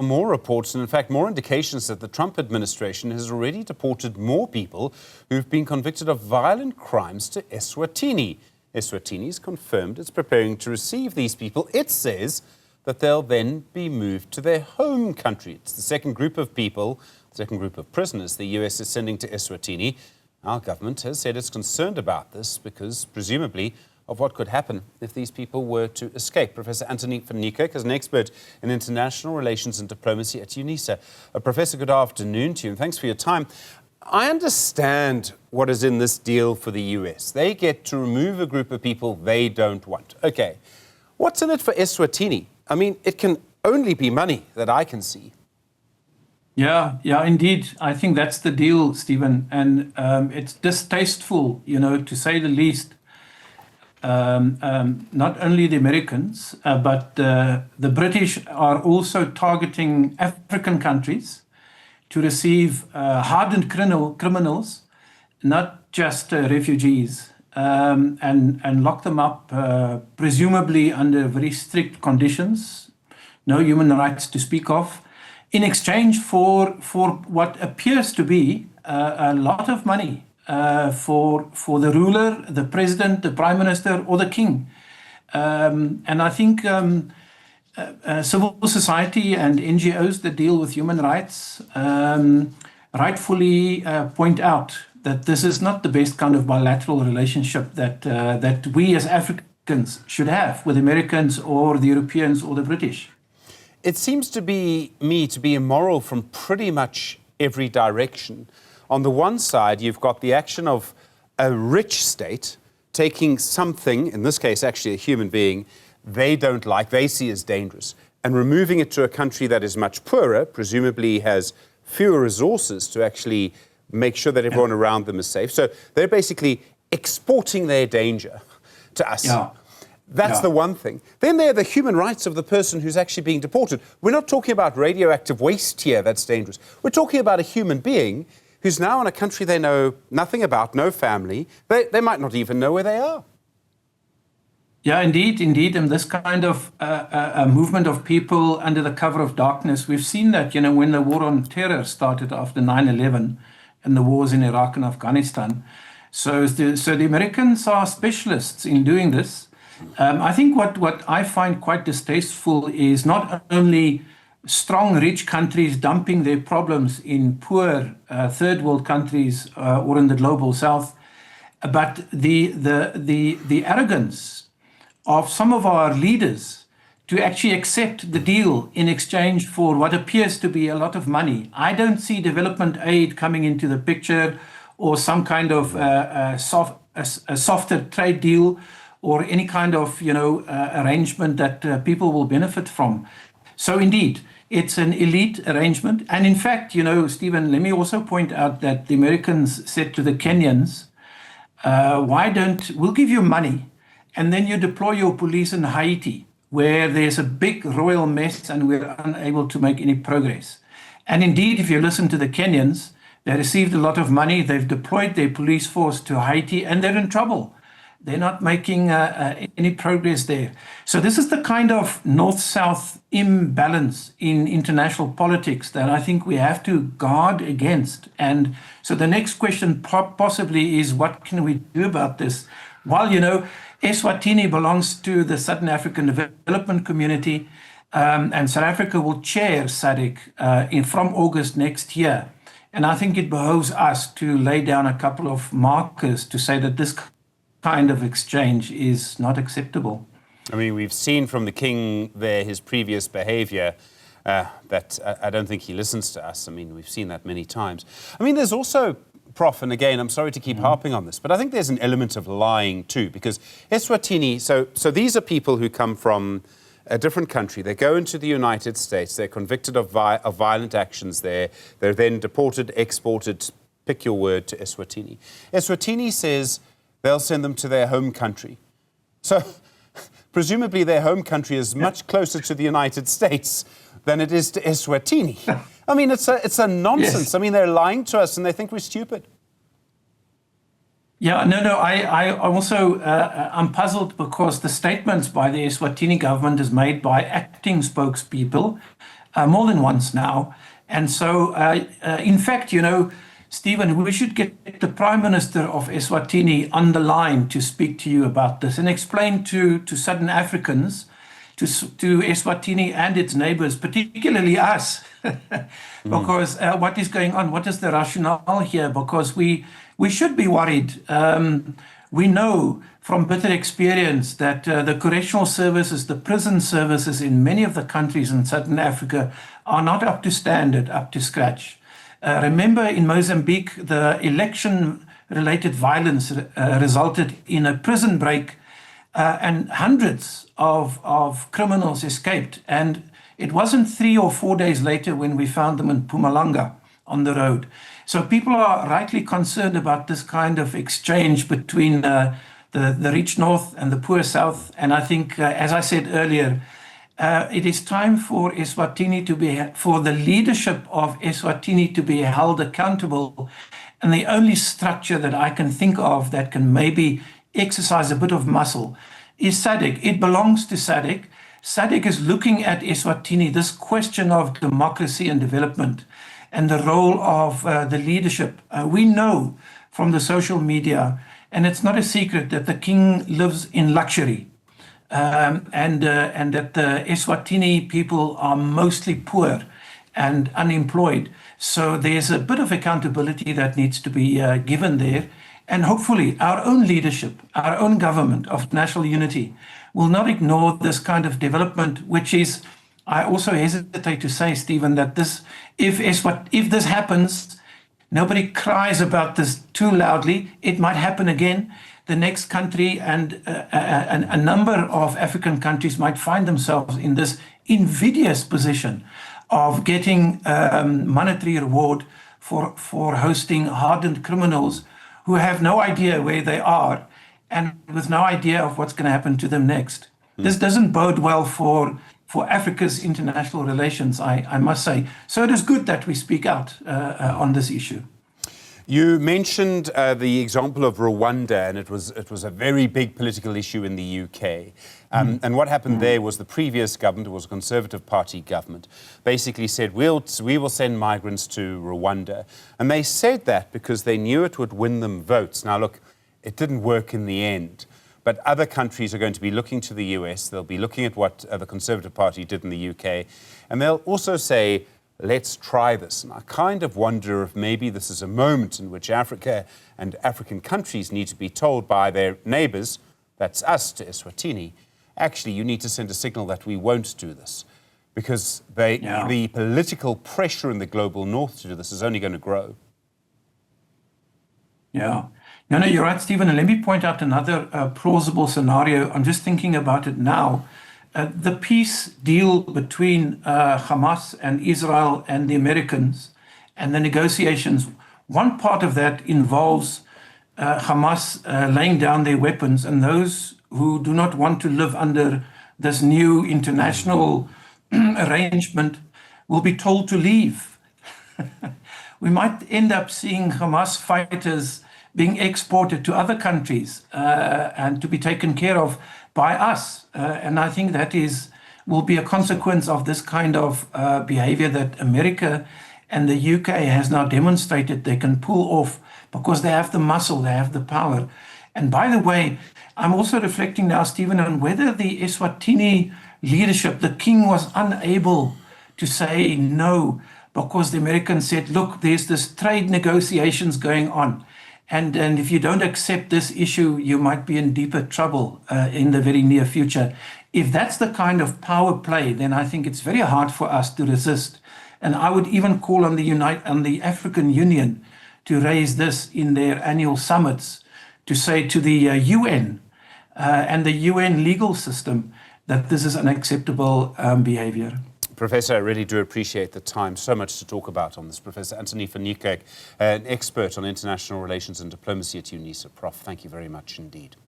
More reports, and in fact more indications that the Trump administration has already deported more people who've been convicted of violent crimes to Eswatini. Eswatini has confirmed it's preparing to receive these people. It says that they'll then be moved to their home country. It's the second group of people, the second group of prisoners the US is sending to Eswatini. Our government has said it's concerned about this because, presumably, of what could happen if these people were to escape. Professor Anthoni van Nieuwkerk is an expert in international relations and diplomacy at Unisa. Professor, good afternoon to you, and thanks for your time. I understand what is in this deal for the US. They get to remove a group of people they don't want. Okay, what's in it for Eswatini? I mean, it can only be money that I can see. Yeah, indeed. I think that's the deal, Stephen. And it's distasteful, to say the least. Not only the Americans, but the British are also targeting African countries to receive hardened criminals, not just refugees, and lock them up, presumably under very strict conditions, no human rights to speak of, in exchange for what appears to be a lot of money. For the ruler, the president, the prime minister, or the king. And I think civil society and NGOs that deal with human rights rightfully point out that this is not the best kind of bilateral relationship that we as Africans should have with Americans or the Europeans or the British. It seems to be immoral from pretty much every direction. On the one side, you've got the action of a rich state taking something, in this case actually a human being, they don't like, they see as dangerous, and removing it to a country that is much poorer, presumably has fewer resources to actually make sure that everyone around them is safe. So they're basically exporting their danger to us. Yeah. That's the one thing. Then there are the human rights of the person who's actually being deported. We're not talking about radioactive waste here that's dangerous. We're talking about a human being who's now in a country they know nothing about, no family. They might not even know where they are. Yeah, indeed. And this kind of a movement of people under the cover of darkness, we've seen that, when the war on terror started after 9/11 and the wars in Iraq and Afghanistan. So the Americans are specialists in doing this. I think what I find quite distasteful is not only strong, rich countries dumping their problems in poor third world countries or in the global south, but the arrogance of some of our leaders to actually accept the deal in exchange for what appears to be a lot of money. I don't see development aid coming into the picture or some kind of a softer trade deal or any kind of arrangement that people will benefit from. So indeed, it's an elite arrangement. And in fact, Stephen, let me also point out that the Americans said to the Kenyans, we'll give you money and then you deploy your police in Haiti, where there's a big royal mess and we're unable to make any progress. And indeed, if you listen to the Kenyans, they received a lot of money. They've deployed their police force to Haiti and they're in trouble. They're not making any progress there. So this is the kind of north-south imbalance in international politics that I think we have to guard against. And so the next question possibly is, what can we do about this? Well, Eswatini belongs to the Southern African Development Community, and South Africa will chair SADC from August next year. And I think it behoves us to lay down a couple of markers to say that this kind of exchange is not acceptable. I mean, we've seen from the king there his previous behavior that I don't think he listens to us. I mean, we've seen that many times. I mean, there's also, Prof, and again, I'm sorry to keep harping on this, but I think there's an element of lying too, because Eswatini, so these are people who come from a different country. They go into the United States. They're convicted of violent actions there. They're then deported, exported, pick your word, to Eswatini. Eswatini says they'll send them to their home country. So presumably their home country is much closer to the United States than it is to Eswatini. I mean, it's a nonsense. Yes. I mean, they're lying to us and they think we're stupid. Yeah, no, I also, I'm puzzled because the statements by the Eswatini government is made by acting spokespeople. more than once now. And so, in fact, Stephen, we should get the Prime Minister of Eswatini on the line to speak to you about this and explain to Southern Africans, to Eswatini and its neighbors, particularly us, because what is going on? What is the rationale here? Because we should be worried. We know from bitter experience that the correctional services, the prison services in many of the countries in Southern Africa are not up to standard, up to scratch. Remember in Mozambique, the election-related violence resulted in a prison break and hundreds of criminals escaped. And it wasn't 3 or 4 days later when we found them in Mpumalanga on the road. So people are rightly concerned about this kind of exchange between the rich north and the poor south. And I think, as I said earlier, it is time for for the leadership of Eswatini to be held accountable. And the only structure that I can think of that can maybe exercise a bit of muscle is SADC. It belongs to SADC. SADC is looking at Eswatini, this question of democracy and development and the role of the leadership. We know from the social media, and it's not a secret, that the king lives in luxury. And that the Eswatini people are mostly poor and unemployed. So there's a bit of accountability that needs to be given there. And hopefully our own leadership, our own government of national unity will not ignore this kind of development, which is, I also hesitate to say, Stephen, that if this happens, nobody cries about this too loudly. It might happen again. The next country and a number of African countries might find themselves in this invidious position of getting monetary reward for hosting hardened criminals who have no idea where they are and with no idea of what's going to happen to them next. This doesn't bode well for Africa's international relations, I must say. So it is good that we speak out on this issue. You mentioned the example of Rwanda, and it was a very big political issue in the UK. And what happened there was the previous government, it was a Conservative Party government, basically said, we will send migrants to Rwanda. And they said that because they knew it would win them votes. Now, look, it didn't work in the end. But other countries are going to be looking to the US. They'll be looking at what the Conservative Party did in the UK. And they'll also say, let's try this. And I kind of wonder if maybe this is a moment in which Africa and African countries need to be told by their neighbors, that's us to Eswatini, actually, you need to send a signal that we won't do this. Because the political pressure in the global north to do this is only going to grow. Yeah. No, you're right, Stephen. And let me point out another plausible scenario. I'm just thinking about it now. The peace deal between Hamas and Israel and the Americans and the negotiations, one part of that involves Hamas laying down their weapons, and those who do not want to live under this new international arrangement will be told to leave. We might end up seeing Hamas fighters being exported to other countries and to be taken care of by us. And I think that will be a consequence of this kind of behavior that America and the UK has now demonstrated they can pull off because they have the muscle, they have the power. And by the way, I'm also reflecting now, Stephen, on whether the Eswatini leadership, the king was unable to say no because the Americans said, look, there's this trade negotiations going on. And if you don't accept this issue, you might be in deeper trouble in the very near future. If that's the kind of power play, then I think it's very hard for us to resist. And I would even call on the African Union to raise this in their annual summits, to say to the UN and the UN legal system that this is unacceptable behavior. Professor, I really do appreciate the time. So much to talk about on this. Professor Anthoni van Nieuwkerk, an expert on international relations and diplomacy at Unisa. Prof, thank you very much indeed.